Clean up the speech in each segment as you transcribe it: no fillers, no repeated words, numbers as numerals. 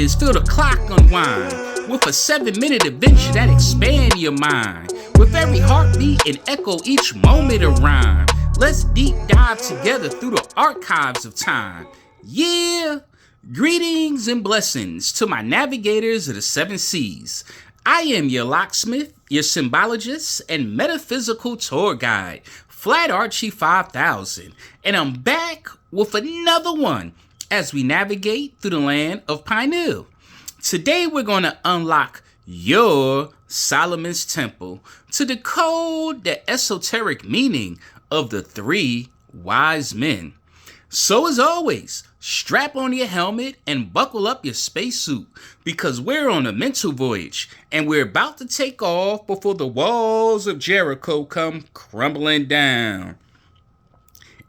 is feel the clock unwind with a 7-minute adventure that expand your mind. With every heartbeat and echo each moment a rhyme. Let's deep dive together through the archives of time. Yeah! Greetings and blessings to my navigators of the 7 seas. I am your locksmith, your symbologist, and metaphysical tour guide, Flat Archie 5000, and I'm back with another one as we navigate through the land of Pineal. Today we're going to unlock your Solomon's Temple to decode the esoteric meaning of the 3 wise men. So as always, strap on your helmet and buckle up your spacesuit because we're on a mental voyage and we're about to take off before the walls of Jericho come crumbling down.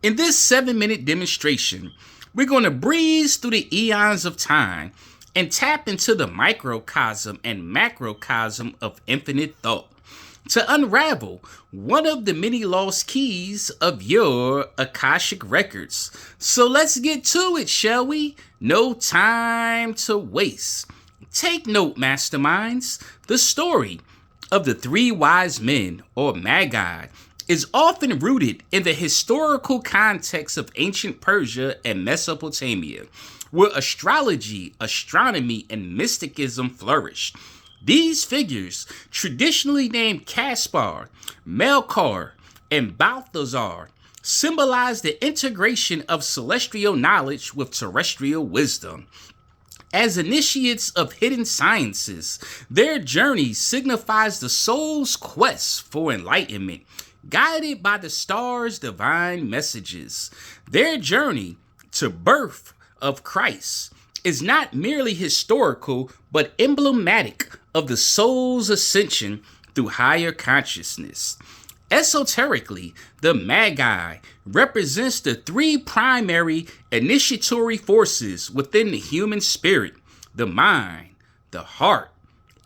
In this 7-minute demonstration, we're going to breeze through the eons of time and tap into the microcosm and macrocosm of infinite thought to unravel one of the many lost keys of your Akashic records. So let's get to it, shall we? No time to waste. Take note, masterminds. The story of the 3 wise men, or Magi, is often rooted in the historical context of ancient Persia and Mesopotamia, where astrology, astronomy, and mysticism flourished. These figures, traditionally named Caspar, Melchior, and Balthazar, symbolize the integration of celestial knowledge with terrestrial wisdom. As initiates of hidden sciences, their journey signifies the soul's quest for enlightenment, guided by the stars' divine messages. Their journey to birth of Christ is not merely historical, but emblematic of the soul's ascension through higher consciousness. Esoterically, the Magi represents the 3 primary initiatory forces within the human spirit: the mind, the heart,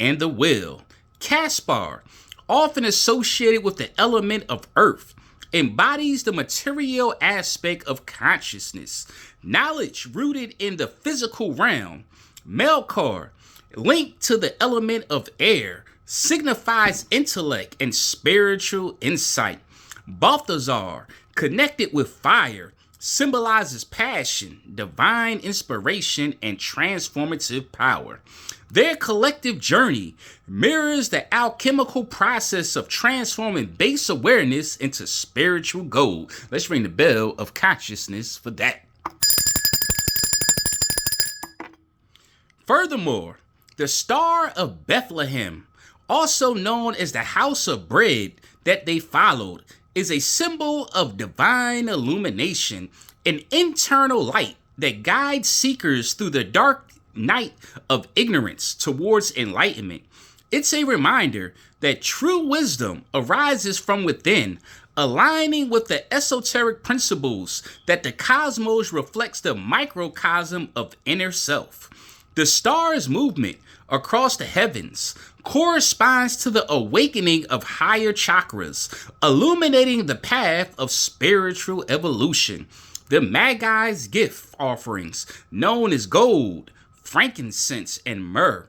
and the will. Caspar, often associated with the element of earth, embodies the material aspect of consciousness, knowledge rooted in the physical realm. Melchior, linked to the element of air, signifies intellect and spiritual insight. Balthazar, connected with fire, symbolizes passion, divine inspiration, and transformative power. Their collective journey mirrors the alchemical process of transforming base awareness into spiritual gold. Let's ring the bell of consciousness for that. Furthermore, the Star of Bethlehem, also known as the House of Bread that they followed, is a symbol of divine illumination, an internal light that guides seekers through the dark night of ignorance towards enlightenment. It's a reminder that true wisdom arises from within, aligning with the esoteric principles that the cosmos reflects the microcosm of inner self. The star's movement across the heavens corresponds to the awakening of higher chakras, illuminating the path of spiritual evolution. The Magi's gift offerings, known as gold, frankincense, and myrrh,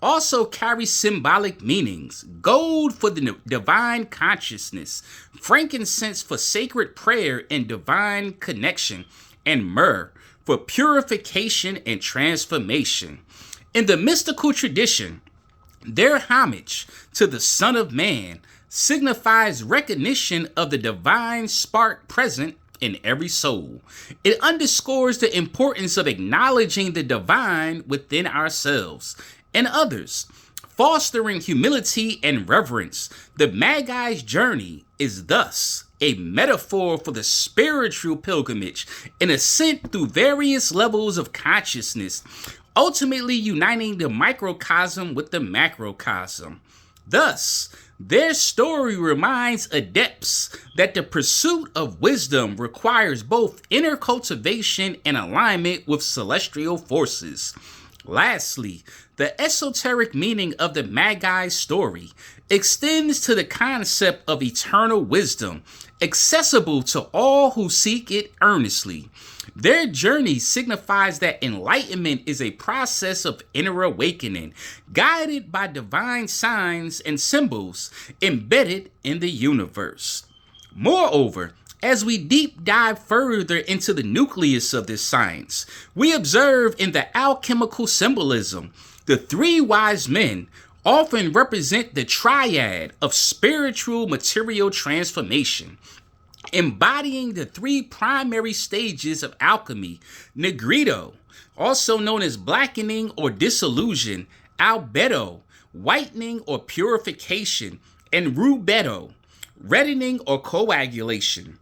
also carry symbolic meanings. Gold for the divine consciousness, frankincense for sacred prayer and divine connection, and myrrh for purification and transformation. In the mystical tradition, their homage to the Son of Man signifies recognition of the divine spark present in every soul. It underscores the importance of acknowledging the divine within ourselves and others, fostering humility and reverence. The Magi's journey is thus a metaphor for the spiritual pilgrimage, an ascent through various levels of consciousness, ultimately uniting the microcosm with the macrocosm. Thus, their story reminds adepts that the pursuit of wisdom requires both inner cultivation and alignment with celestial forces. Lastly, the esoteric meaning of the Magi story extends to the concept of eternal wisdom, accessible to all who seek it earnestly. Their journey signifies that enlightenment is a process of inner awakening, guided by divine signs and symbols embedded in the universe. Moreover, as we deep dive further into the nucleus of this science, we observe in the alchemical symbolism the three wise men often represent the triad of spiritual material transformation, embodying the three primary stages of alchemy: negrito, also known as blackening or dissolution; albedo, whitening or purification; and rubedo, reddening or coagulation.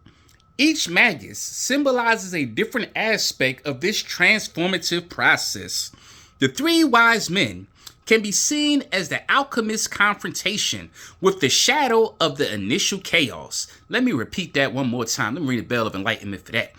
Each magus symbolizes a different aspect of this transformative process. The three wise men can be seen as the alchemist's confrontation with the shadow of the initial chaos. Let me repeat that one more time. Let me ring the bell of enlightenment for that.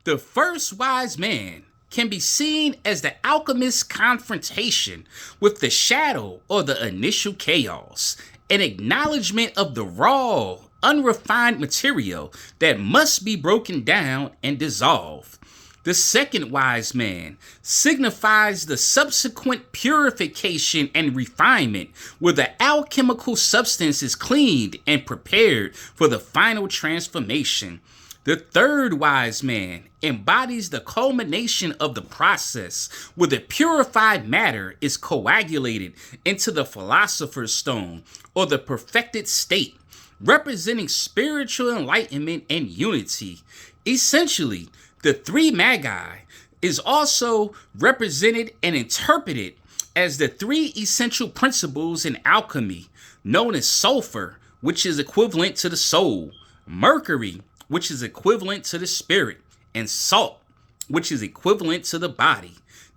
The first wise man can be seen as the alchemist's confrontation with the shadow or the initial chaos, an acknowledgement of the raw, unrefined material that must be broken down and dissolved. The second wise man signifies the subsequent purification and refinement, where the alchemical substance is cleaned and prepared for the final transformation. The third wise man embodies the culmination of the process, where the purified matter is coagulated into the philosopher's stone, or the perfected state, representing spiritual enlightenment and unity. Essentially, the three magi is also represented and interpreted as the three essential principles in alchemy, known as sulfur, which is equivalent to the soul; mercury, which is equivalent to the spirit; and salt, which is equivalent to the body.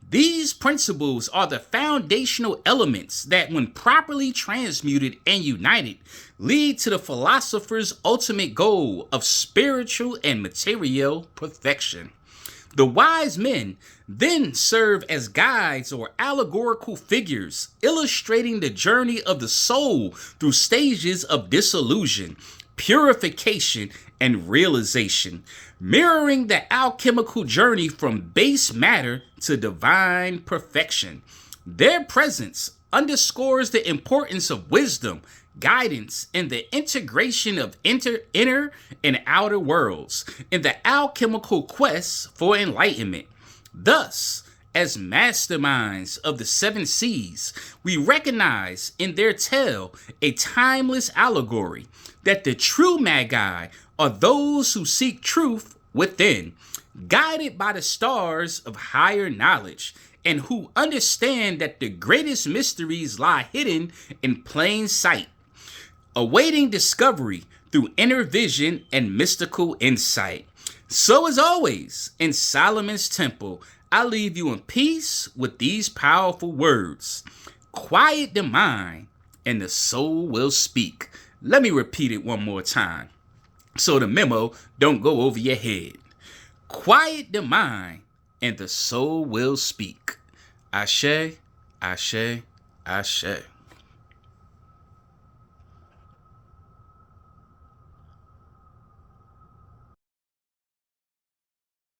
These principles are the foundational elements that, when properly transmuted and united, lead to the philosopher's ultimate goal of spiritual and material perfection. The wise men then serve as guides or allegorical figures, illustrating the journey of the soul through stages of dissolution, purification, and realization, mirroring the alchemical journey from base matter to divine perfection. Their presence underscores the importance of wisdom, guidance, and the integration of inner and outer worlds in the alchemical quest for enlightenment. Thus, as masterminds of the seven seas, we recognize in their tale a timeless allegory that the true magi are those who seek truth within, guided by the stars of higher knowledge, and who understand that the greatest mysteries lie hidden in plain sight, awaiting discovery through inner vision and mystical insight. So as always, in Solomon's temple, I leave you in peace with these powerful words: quiet the mind and the soul will speak. Let me repeat it one more time, so the memo don't go over your head. Quiet the mind, and the soul will speak. Ashe, ashe, ashe.